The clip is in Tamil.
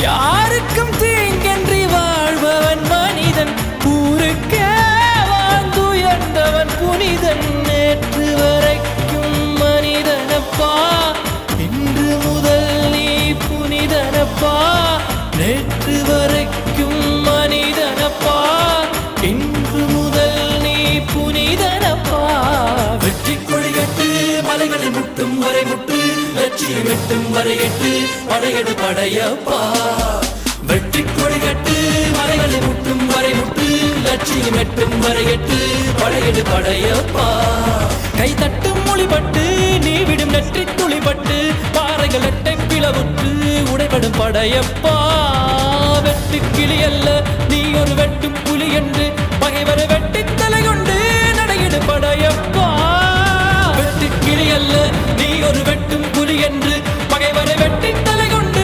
யாருக்கும் தீங்கன்றி வாழ்பவன் மனிதன், ஊருக்கே வாழ்ந்துயர்ந்தவன் புனிதன். நேற்று வரைக்கும் மனிதனப்பா, இன்று முதல் நீ புனிதனப்பா. நேற்று வரைக்கும் மனிதனப்பா, இன்று முதல் நீ புனிதனப்பா. வெற்றி கொடிகட்டு மலைகளை முட்டும் வரை முட்டு, லட்சியம் எட்டும் வரை எட்டு, படையெடு படையப்பா. வெற்றி கொடிகட்டு மலைகளை முட்டும் வரை முட்டு, லட்சியம் எட்டும் வரை எட்டு, படையெடு படையப்பா. கை தட்டும் மொழிபட்டு நீ விடும் நெற்றி துளிபட்டு, பாறைகள் எட்டை பிளவுற்று உடைபடும் படையப்பா. வெட்டு கிளி அல்ல நீ ஒரு வெட்டும் புலி என்று, பகைவரை வெட்டி தலை கொண்டு நடையிடு படையப்பா. வெட்டு கிளி அல்ல நீ ஒரு வெட்டும் புலி என்று, பகைவரை வெட்டி தலை கொண்டு